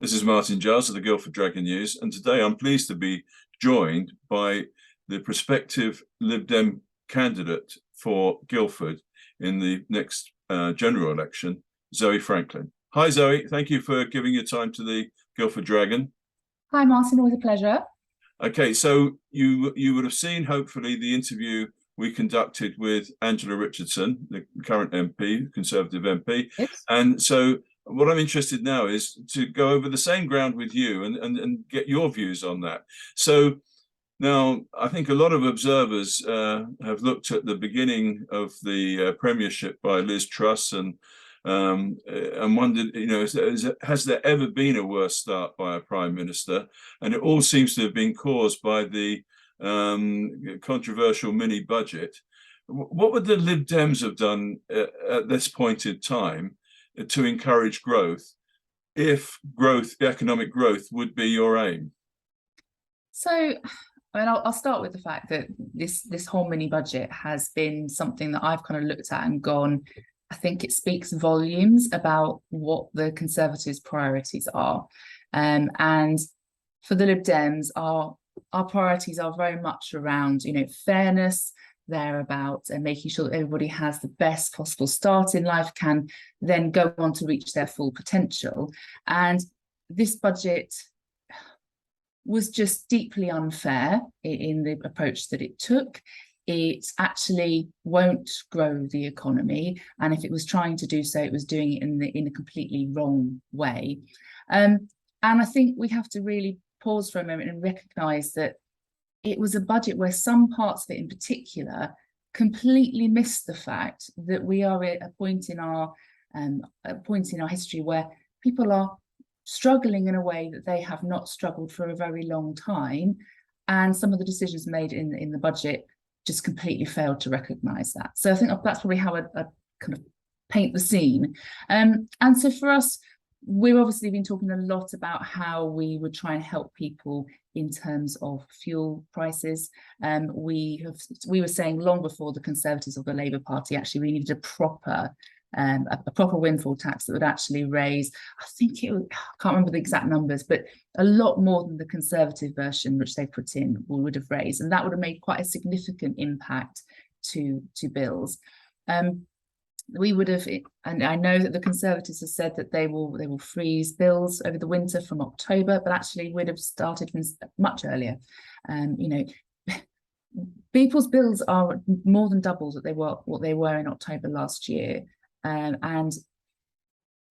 This is Martin Giles of the Guildford Dragon News, and today I'm pleased to be joined by the prospective Lib Dem candidate for Guildford in the next general election, Zoe Franklin. Hi, Zoe. Thank you for giving your time to the Guildford Dragon. Hi, Martin. Always a pleasure. Okay, so you would have seen, hopefully, the interview we conducted with Angela Richardson, the current MP, Conservative MP. Yes. And so what I'm interested now is to go over the same ground with you and get your views on that. So now I think a lot of observers have looked at the beginning of the premiership by Liz Truss and wondered, has there ever been a worse start by a prime minister? And it all seems to have been caused by the controversial mini budget. What would the Lib Dems have done at this point in time to encourage growth, if economic growth would be your aim? So, I mean, I'll start with the fact that this whole mini budget has been something that I've kind of looked at and gone, I think it speaks volumes about what the Conservatives' priorities are. And for the Lib Dems, our priorities are very much around, fairness. They're about making sure that everybody has the best possible start in life, can then go on to reach their full potential. And this budget was just deeply unfair in the approach that it took. It actually won't grow the economy, and if it was trying to do so, it was doing it in a completely wrong way. And I think we have to really pause for a moment and recognise that it was a budget where some parts of it in particular completely missed the fact that we are at a point in our history where people are struggling in a way that they have not struggled for a very long time, and some of the decisions made in the budget just completely failed to recognise that. So I think that's probably how I kind of paint the scene. And so for us, we've obviously been talking a lot about how we would try and help people in terms of fuel prices. We were saying long before the Conservatives or the Labour Party actually we needed a proper windfall tax that would actually raise, I can't remember the exact numbers, but a lot more than the Conservative version which they put in would have raised, and that would have made quite a significant impact to bills. We would have, and I know that the Conservatives have said that they will freeze bills over the winter from October, but actually we'd have started from much earlier. People's bills are more than double what they were in October last year. And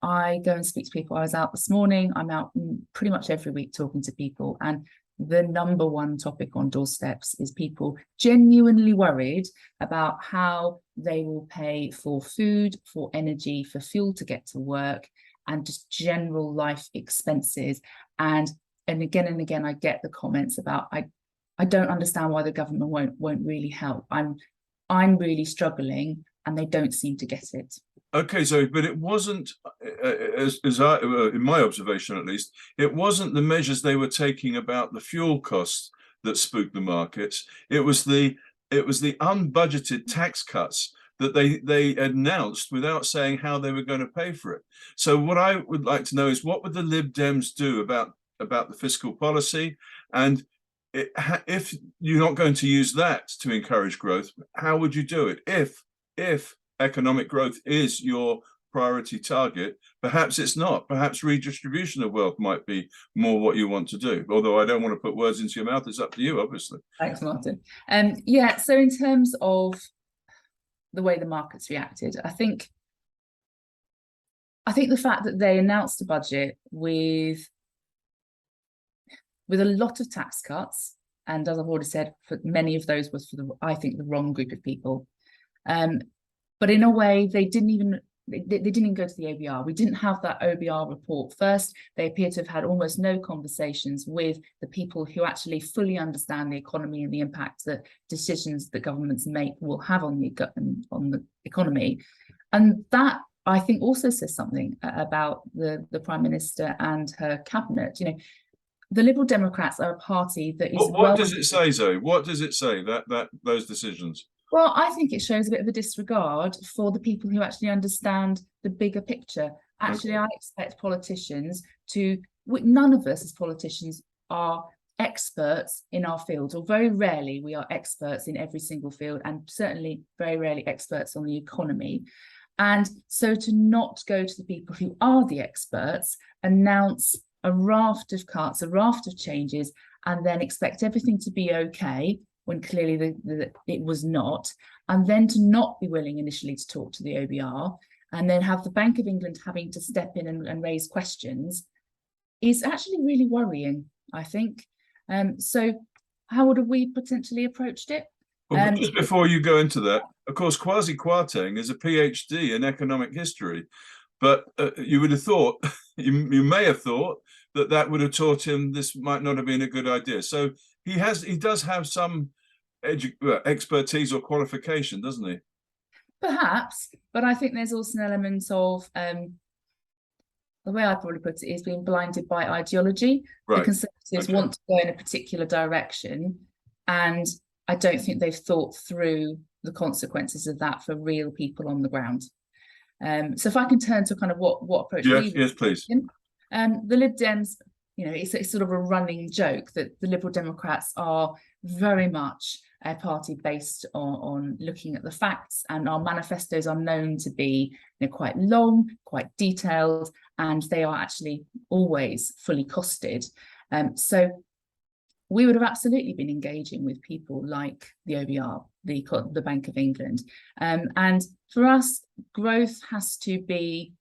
I go and speak to people. I was out this morning. I'm out pretty much every week talking to people, and the number one topic on doorsteps is people genuinely worried about how they will pay for food, for energy, for fuel to get to work, and just general life expenses. And again, I get the comments about I don't understand why the government won't really help. I'm really struggling, and they don't seem to get it. Okay, so but it wasn't, in my observation at least, it wasn't the measures they were taking about the fuel costs that spooked the markets. It was the unbudgeted tax cuts that they announced without saying how they were going to pay for it. So what I would like to know is, what would the Lib Dems do about the fiscal policy? And if you're not going to use that to encourage growth, how would you do it? If economic growth is your priority target, perhaps it's not. Perhaps redistribution of wealth might be more what you want to do. Although I don't want to put words into your mouth, it's up to you, obviously. Thanks, Martin. Yeah, so in terms of the way the markets reacted, I think the fact that they announced a budget with a lot of tax cuts, and as I've already said, for many of those was for the wrong group of people. But in a way, they didn't even go to the OBR. We didn't have that OBR report first. They appear to have had almost no conversations with the people who actually fully understand the economy and the impact that decisions that governments make will have on the economy. And that, I think, also says something about the Prime Minister and her cabinet. The Liberal Democrats are a party that is. What does it say, Zoe? What does it say that those decisions? Well, I think it shows a bit of a disregard for the people who actually understand the bigger picture. Actually, I expect politicians to none of us as politicians are experts in our field, or very rarely we are experts in every single field, and certainly very rarely experts on the economy. And so to not go to the people who are the experts, announce a raft of cuts, a raft of changes, and then expect everything to be okay when clearly it was not, and then to not be willing initially to talk to the OBR, and then have the Bank of England having to step in and raise questions, is actually really worrying, I think. So how would have we potentially approached it? Well, just before you go into that, of course, Kwasi Kwarteng is a PhD in economic history, but you would have thought, you may have thought that would have taught him this might not have been a good idea. So he does have some expertise or qualification, doesn't he? Perhaps, but I think there's also an element of the way I probably put it is being blinded by ideology. Right. The Conservatives want to go in a particular direction, and I don't think they've thought through the consequences of that for real people on the ground. So if I can turn to kind of what approach yes, please. The Lib Dems, it's sort of a running joke that the Liberal Democrats are very much a party based on looking at the facts, and our manifestos are known to be quite long, quite detailed, and they are actually always fully costed. So we would have absolutely been engaging with people like the OBR, the Bank of England. And for us, growth has to be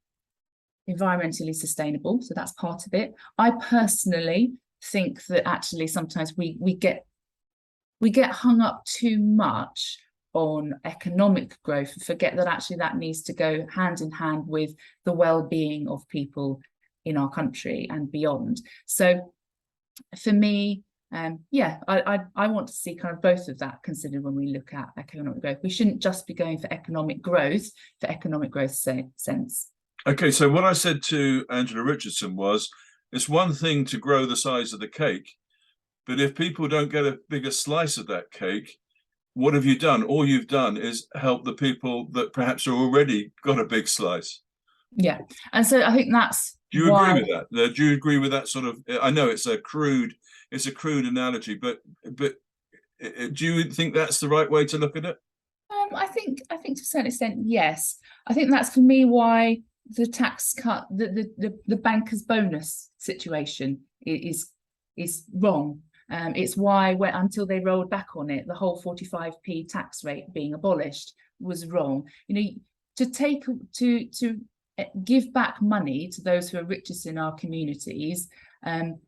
environmentally sustainable. So that's part of it. I personally think that actually sometimes we get hung up too much on economic growth and forget that actually that needs to go hand in hand with the well-being of people in our country and beyond. So for me, I want to see kind of both of that considered when we look at economic growth. We shouldn't just be going for economic growth's sense. Okay, so what I said to Angela Richardson was, it's one thing to grow the size of the cake, but if people don't get a bigger slice of that cake, what have you done? All you've done is help the people that perhaps are already got a big slice. Yeah, and so I think that's. Do you agree with that? Do you agree with that sort of? I know it's a crude analogy, but do you think that's the right way to look at it? I think to a certain extent, yes. I think that's for me why the tax cut, the banker's bonus situation is wrong. It's why until they rolled back on it, the whole 45p tax rate being abolished was wrong. To give back money to those who are richest in our communities,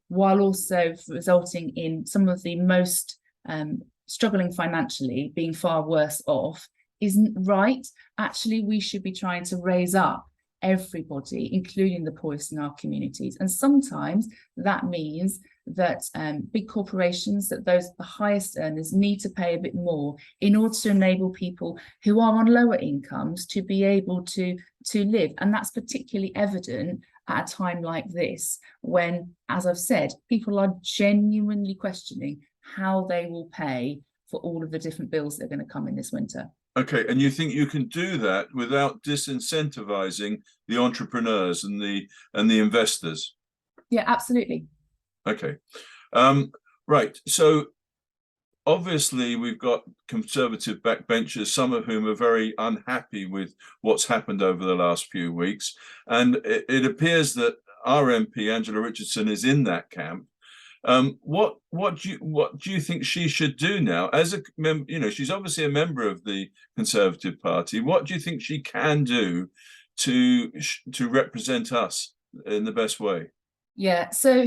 while also resulting in some of the most struggling financially being far worse off, isn't right. Actually, we should be trying to raise up everybody, including the poorest in our communities. And sometimes that means that big corporations, that the highest earners need to pay a bit more in order to enable people who are on lower incomes to be able to live. And that's particularly evident at a time like this, when, as I've said, people are genuinely questioning how they will pay for all of the different bills that are going to come in this winter. Okay, and you think you can do that without disincentivizing the entrepreneurs and the investors? Yeah, absolutely. Okay, right. So obviously we've got Conservative backbenchers, some of whom are very unhappy with what's happened over the last few weeks, and it appears that our MP Angela Richardson is in that camp. What do you think she should do now as a member? She's obviously a member of the Conservative Party. What do you think she can do to represent us in the best way? Yeah, so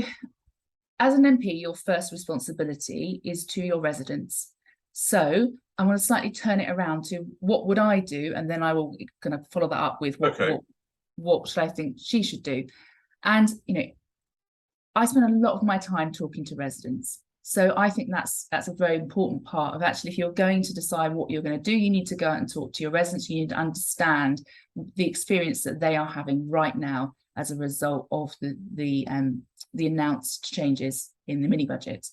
as an MP, your first responsibility is to your residents. So I'm going to slightly turn it around to what would I do, and then I will kind of follow that up with what should I think she should do. And I spend a lot of my time talking to residents. So I think that's a very important part of actually, if you're going to decide what you're going to do, you need to go out and talk to your residents. You need to understand the experience that they are having right now as a result of the announced changes in the mini budget.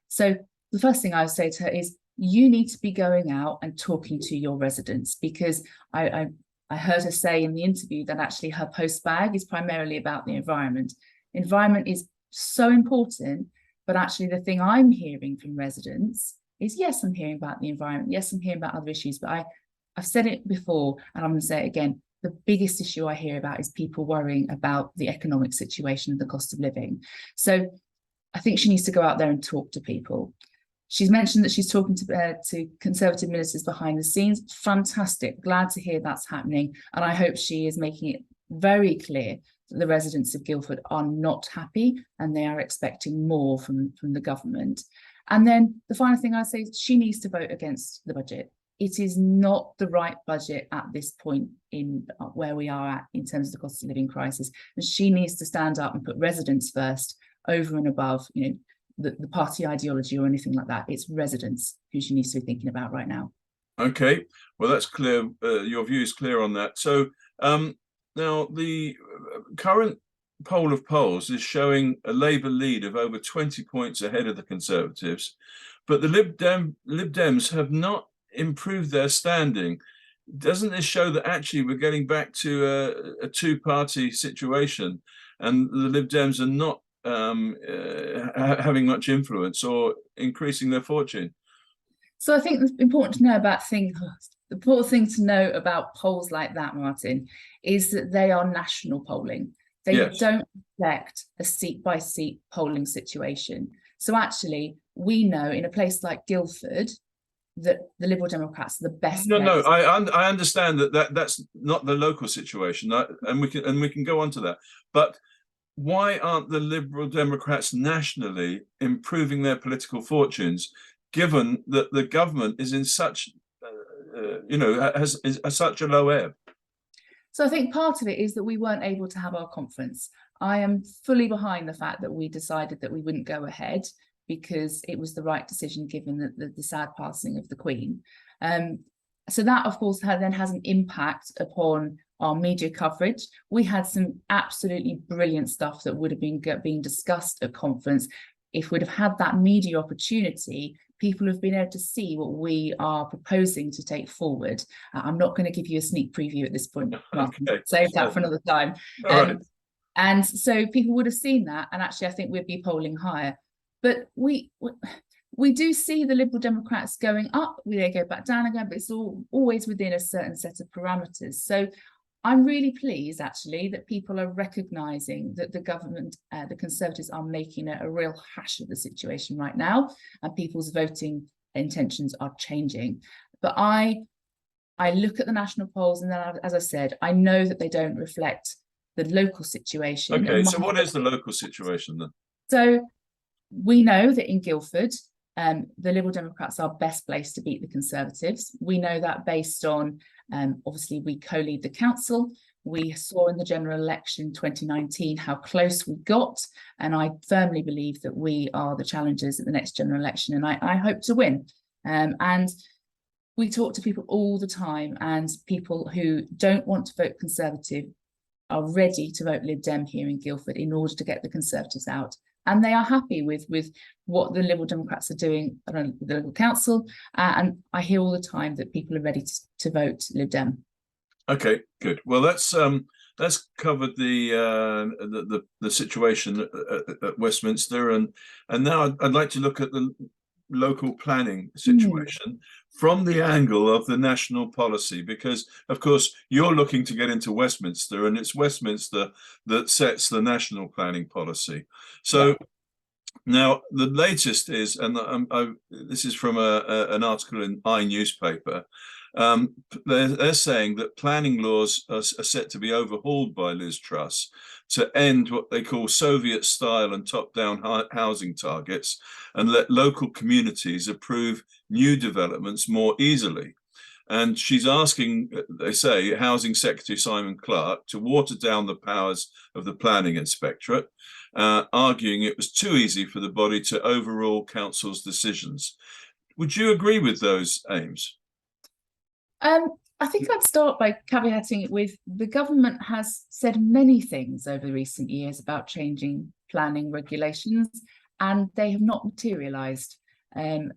So the first thing I would say to her is, you need to be going out and talking to your residents, because I heard her say in the interview that actually her post bag is primarily about the environment. Environment is so important. But actually, the thing I'm hearing from residents is, yes, I'm hearing about the environment. Yes, I'm hearing about other issues. But I've said it before, and I'm going to say it again. The biggest issue I hear about is people worrying about the economic situation and the cost of living. So I think she needs to go out there and talk to people. She's mentioned that she's talking to Conservative ministers behind the scenes. Fantastic. Glad to hear that's happening. And I hope she is making it very clear that the residents of Guildford are not happy and they are expecting more from the government. And then the final thing I say is she needs to vote against the budget. It is not the right budget at this point in where we are at in terms of the cost of living crisis. And she needs to stand up and put residents first over and above, the party ideology or anything like that. It's residents who she needs to be thinking about right now. Okay, well, that's clear. Your view is clear on that. So now the current poll of polls is showing a Labour lead of over 20 points ahead of the Conservatives, but the Lib Dems have not improved their standing. Doesn't this show that actually we're getting back to a two-party situation, and the Lib Dems are not having much influence or increasing their fortune? So I think it's important to know about the important thing to know about polls like that, Martin, is that they are national polling. They don't reflect a seat-by-seat polling situation. So actually, we know in a place like Guildford that the Liberal Democrats are the best. No, I understand that's not the local situation, and we can go on to that. But why aren't the Liberal Democrats nationally improving their political fortunes, given that the government is in such, has such a low ebb? So I think part of it is that we weren't able to have our conference. I am fully behind the fact that we decided that we wouldn't go ahead because it was the right decision given the sad passing of the Queen. So that, of course, then has an impact upon our media coverage. We had some absolutely brilliant stuff that would have been being discussed at conference. If we'd have had that media opportunity, people have been able to see what we are proposing to take forward. I'm not going to give you a sneak preview at this point. Okay. Save that for another time. Right. And so people would have seen that, and actually I think we'd be polling higher. But we do see the Liberal Democrats going up, they go back down again, but it's always within a certain set of parameters. So I'm really pleased, actually, that people are recognising that the government, the Conservatives, are making a real hash of the situation right now, and people's voting intentions are changing. But I look at the national polls, and then, as I said, I know that they don't reflect the local situation. Okay, so what is the local situation then? So we know that in Guildford, the Liberal Democrats are best placed to beat the Conservatives. We know that based on, obviously, we co-lead the council. We saw in the general election 2019 how close we got, and I firmly believe that we are the challengers at the next general election, and I hope to win. And we talk to people all the time, and people who don't want to vote Conservative are ready to vote Lib Dem here in Guildford in order to get the Conservatives out. And they are happy with what the Liberal Democrats are doing at the local council. And I hear all the time that people are ready to vote Lib Dem. Okay, good. Well, that's covered the situation at Westminster, and now I'd like to look at the local planning situation from the angle of the national policy, because of course you're looking to get into Westminster, and it's Westminster that sets the national planning policy. So now the latest is, and this is from an article in iNewspaper. They're saying that planning laws are set to be overhauled by Liz Truss to end what they call Soviet style and top-down housing targets, and let local communities approve new developments more easily. And she's asking, they say, Housing Secretary Simon Clarke to water down the powers of the planning inspectorate, arguing it was too easy for the body to overrule council's decisions. Would you agree with those aims? I think I'd start by caveating it with the government has said many things over the recent years about changing planning regulations, and they have not materialised. And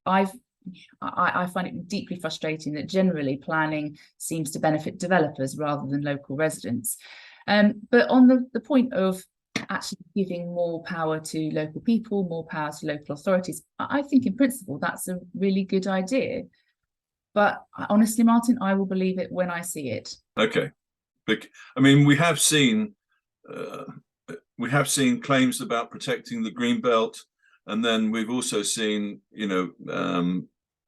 I find it deeply frustrating that generally planning seems to benefit developers rather than local residents. But on the point of actually giving more power to local people, more power to local authorities. I think in principle that's a really good idea. But honestly, Martin, I will believe it when I see it. Okay. I mean, we have seen claims about protecting the green belt, and then we've also seen,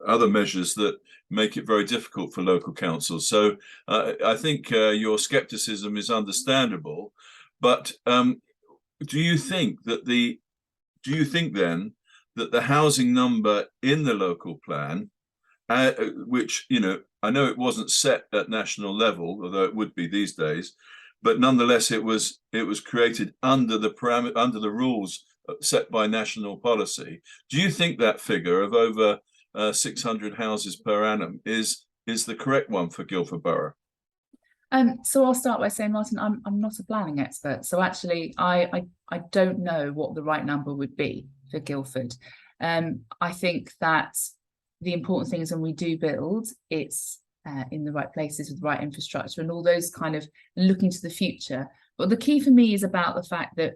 other measures that make it very difficult for local councils. So I think your skepticism is understandable, but do you think then that the housing number in the local plan, which I know it wasn't set at national level, although it would be these days, but nonetheless it was created under the rules set by national policy. Do you think that figure of over 600 houses per annum is the correct one for Guildford Borough? So I'll start by saying, Martin, I'm not a planning expert, so actually I don't know what the right number would be for Guildford. I think that the important thing is when we do build, it's in the right places with the right infrastructure and all those kind of looking to the future. But the key for me is about the fact that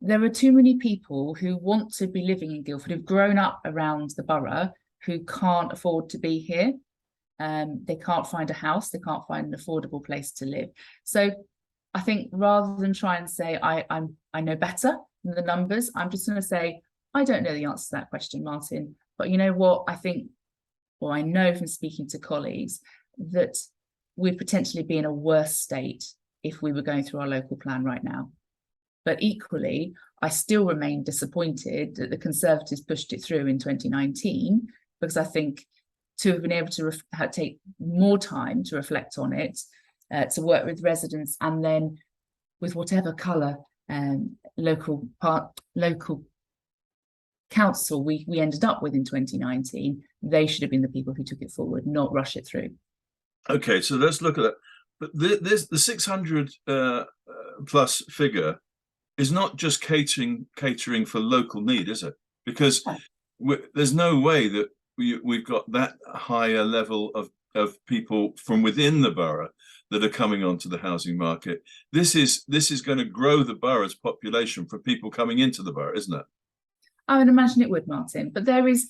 there are too many people who want to be living in Guildford, who've grown up around the borough, who can't afford to be here. They can't find a house, they can't find an affordable place to live. So I think rather than try and say I know better than the numbers, I'm just going to say I don't know the answer to that question, Martin. But you know what? I think, or I know from speaking to colleagues, that we'd potentially be in a worse state if we were going through our local plan right now. But equally, I still remain disappointed that the Conservatives pushed it through in 2019, because I think to have been able to take more time to reflect on it, to work with residents, and then with whatever colour local council we ended up with in 2019, they should have been the people who took it forward, not rush it through. Okay, so let's look at that. But the 600 plus figure is not just catering for local need, is it? Because there's no way that we've got that higher level of people from within the borough that are coming onto the housing market. This is going to grow the borough's population for people coming into the borough, isn't it? I would imagine it would, Martin. But there is,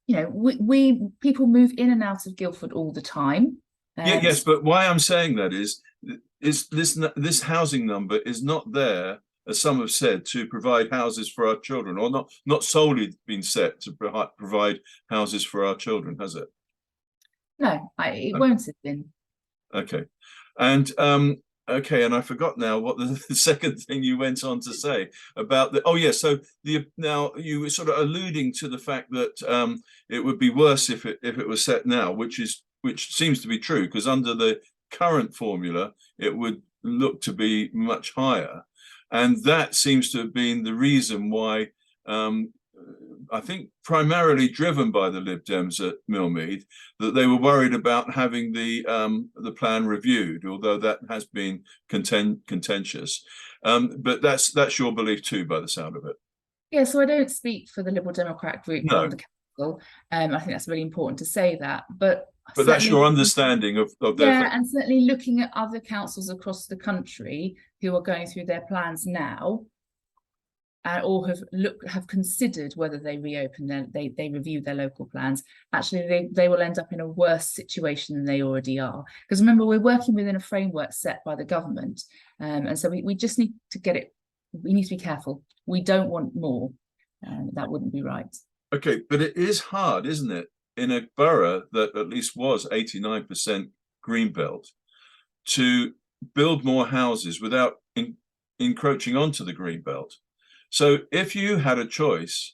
people move in and out of Guildford all the time. Yes, but why I'm saying that is this housing number is not there, as some have said, to provide houses for our children, or not solely been set to provide houses for our children, has it? No, it won't have been. Okay, and and I forgot now what the second thing you went on to say about the. Oh yes, so now you were sort of alluding to the fact that it would be worse if it was set now, which seems to be true, because under the current formula it would look to be much higher, and that seems to have been the reason why, I think primarily driven by the Lib Dems at Millmead, that they were worried about having the plan reviewed, although that has been contentious. But that's your belief too, by the sound of it. Yeah, so I don't speak for the Liberal Democrat group on the council. I think that's really important to say that. But that's your understanding of their. Yeah, and certainly looking at other councils across the country who are going through their plans now, or have considered whether they reopen they review their local plans. Actually, they will end up in a worse situation than they already are. Because remember, we're working within a framework set by the government, and so we just need to get it. We need to be careful. We don't want more. That wouldn't be right. Okay, but it is hard, isn't it, in a borough that at least was 89% greenbelt, to build more houses without encroaching onto the greenbelt. So if you had a choice,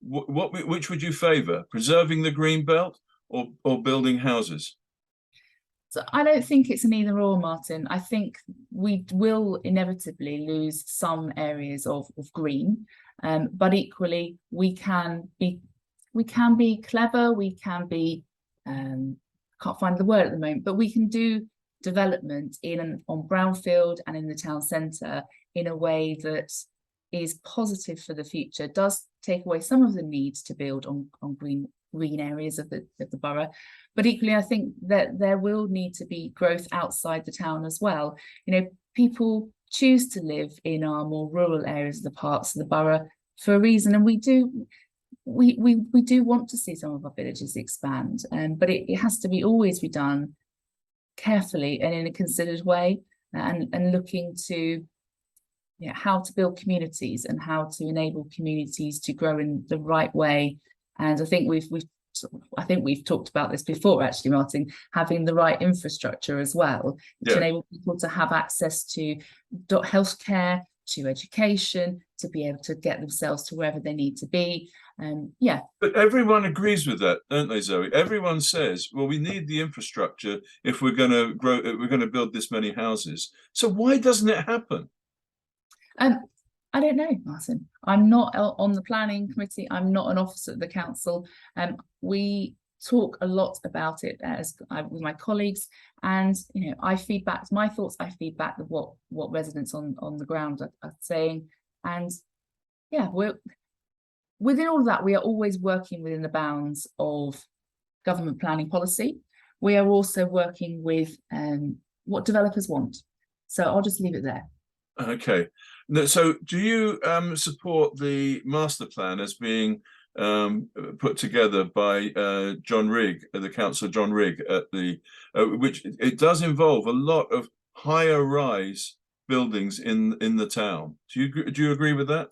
which would you favour, preserving the green belt or building houses? So I don't think it's an either or, Martin. I think we will inevitably lose some areas of green, but equally we can be clever. We can be can't find the word at the moment, but we can do development on brownfield and in the town centre in a way that is positive for the future, does take away some of the needs to build on green areas of the borough, but equally I think that there will need to be growth outside the town as well. People choose to live in our more rural areas of the parts of the borough for a reason, and we do want to see some of our villages expand, but it has to be always be done carefully and in a considered way, and looking to how to build communities and how to enable communities to grow in the right way. And I think we've talked about this before, actually, Martin, having the right infrastructure as well to enable people to have access to healthcare, to education, to be able to get themselves to wherever they need to be. But everyone agrees with that, don't they, Zoe? Everyone says, well, we need the infrastructure if we're going to grow, we're going to build this many houses. So why doesn't it happen? I don't know, Martin. I'm not on the planning committee. I'm not an officer at the council. We talk a lot about it with my colleagues, and I feedback my thoughts. I feedback what residents on the ground are saying, and we're within all of that. We are always working within the bounds of government planning policy. We are also working with what developers want. So I'll just leave it there. Okay. So do you support the master plan as being put together by John Rigg, the councillor John Rigg, at the which it does involve a lot of higher rise buildings in the town? Do you agree with that?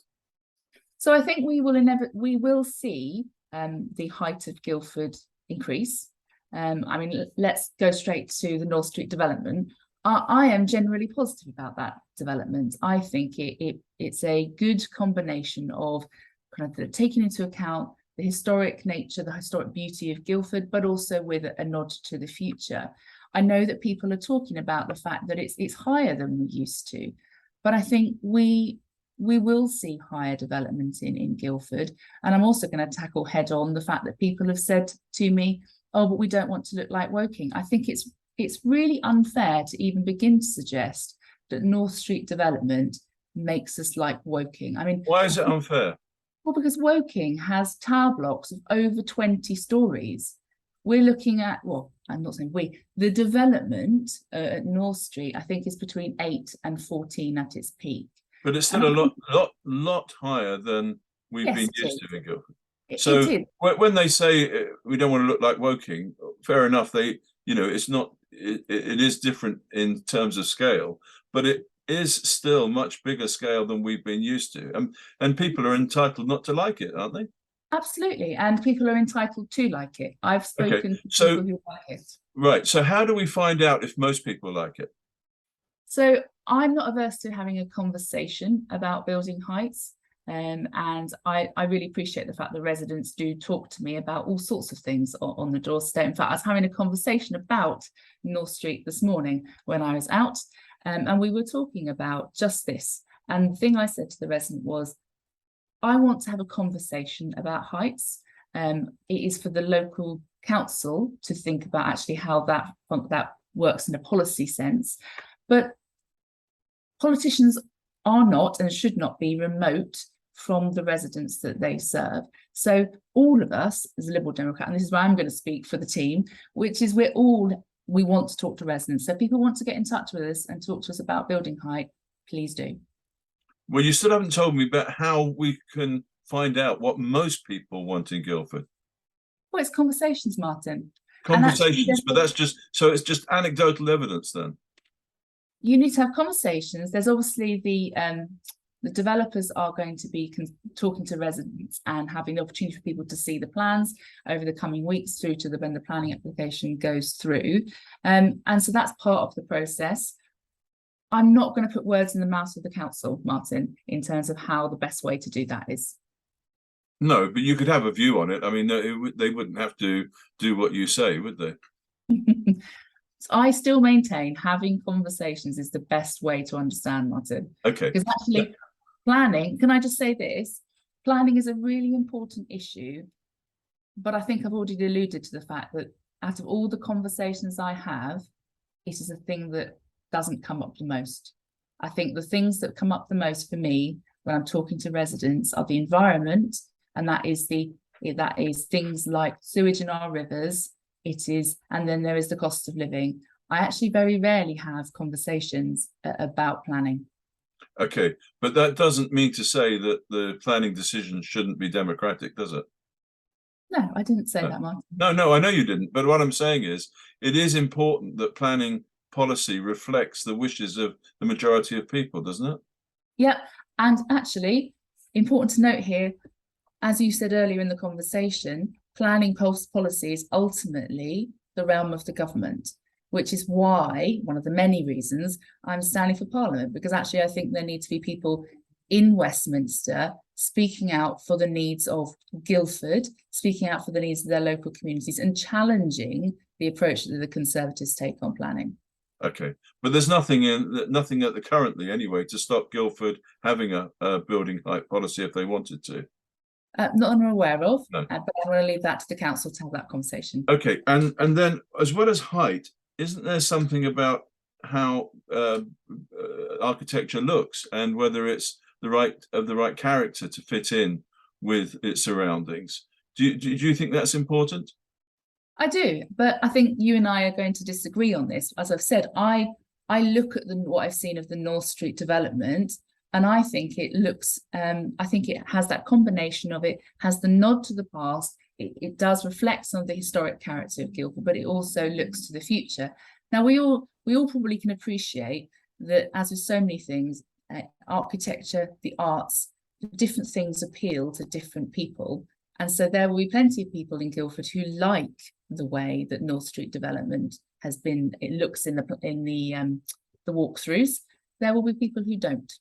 So I think we will see the height of Guildford increase. I mean, let's go straight to the North Street development. I am generally positive about that development. I think it's a good combination of kind of taking into account the historic nature, the historic beauty of Guildford, but also with a nod to the future. I know that people are talking about the fact that it's higher than we used to, but I think we will see higher development in Guildford. And I'm also going to tackle head on the fact that people have said to me, oh, but we don't want to look like Woking. I think it's really unfair to even begin to suggest that North Street development makes us like Woking. I mean, why is it unfair? Well, because Woking has tower blocks of over 20 stories. We're looking at, well, I'm not saying the development at North Street, I think, is between 8 and 14 at its peak. But it's still a lot higher than we've been used to in Guildford. So when they say we don't want to look like Woking, fair enough. It's not. It is different in terms of scale, but it is still much bigger scale than we've been used to, and people are entitled not to like it, aren't they? Absolutely, and people are entitled to like it. I've spoken to people who like it. Right. So how do we find out if most people like it? So I'm not averse to having a conversation about building heights. And I really appreciate the fact that residents do talk to me about all sorts of things on the doorstep. In fact, I was having a conversation about North Street this morning when I was out, and we were talking about just this. And the thing I said to the resident was, I want to have a conversation about heights. It is for the local council to think about actually how that works in a policy sense. But politicians are not and should not be remote from the residents that they serve. So all of us as a Liberal Democrat, and this is where I'm going to speak for the team, which is we want to talk to residents. So if people want to get in touch with us and talk to us about building height, please do. Well, you still haven't told me about how we can find out what most people want in Guildford. Well, it's conversations, Martin. Conversations, but it's just anecdotal evidence then. You need to have conversations. There's obviously the developers are going to be talking to residents and having the opportunity for people to see the plans over the coming weeks through to when the planning application goes through. And so that's part of the process. I'm not going to put words in the mouth of the council, Martin, in terms of how the best way to do that is. No, but you could have a view on it. I mean, they wouldn't have to do what you say, would they? So I still maintain having conversations is the best way to understand, Martin. Okay. Because actually, planning, can I just say this? Planning is a really important issue, but I think I've already alluded to the fact that out of all the conversations I have, it is a thing that doesn't come up the most. I think the things that come up the most for me when I'm talking to residents are the environment, and that is things like sewage in our rivers. And then there is the cost of living. I actually very rarely have conversations about planning. Okay, but that doesn't mean to say that the planning decision shouldn't be democratic, does it? No, I didn't say No. that, Martin. No, I know you didn't. But what I'm saying is, it is important that planning policy reflects the wishes of the majority of people, doesn't it? Yep. And actually, important to note here, as you said earlier in the conversation, planning policy is ultimately the realm of the government, which is why, one of the many reasons, I'm standing for Parliament, because actually I think there need to be people in Westminster speaking out for the needs of Guildford, speaking out for the needs of their local communities, and challenging the approach that the Conservatives take on planning. Okay, but there's nothing at the currently anyway to stop Guildford having a building height policy if they wanted to. Not that I'm aware of, No. but I'm going to leave that to the council to have that conversation. Okay, and then as well as height, isn't there something about how architecture looks and whether it's the right character to fit in with its surroundings? Do you think that's important? I do, but I think you and I are going to disagree on this. As I've said, I look at what I've seen of the North Street development, and I think it looks, I think it has that combination of it has the nod to the past. It does reflect some of the historic character of Guildford, but it also looks to the future. Now, we all probably can appreciate that, as with so many things, architecture, the arts, different things appeal to different people. And so there will be plenty of people in Guildford who like the way that North Street development has been. It looks in the walkthroughs. There will be people who don't.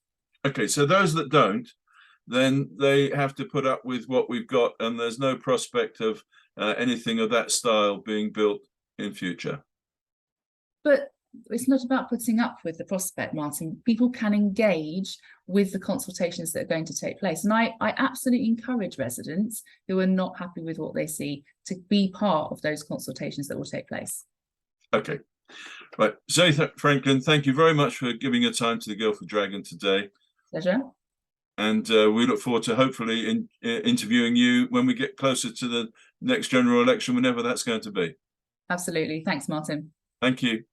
Okay, so those that don't, then they have to put up with what we've got, and there's no prospect of anything of that style being built in future. But it's not about putting up with the prospect, Martin. People can engage with the consultations that are going to take place. And I absolutely encourage residents who are not happy with what they see to be part of those consultations that will take place. Okay. Right. Zoe Franklin, thank you very much for giving your time to the Guildford Dragon today. Pleasure. And we look forward to hopefully interviewing you when we get closer to the next general election, whenever that's going to be. Absolutely. Thanks, Martin. Thank you.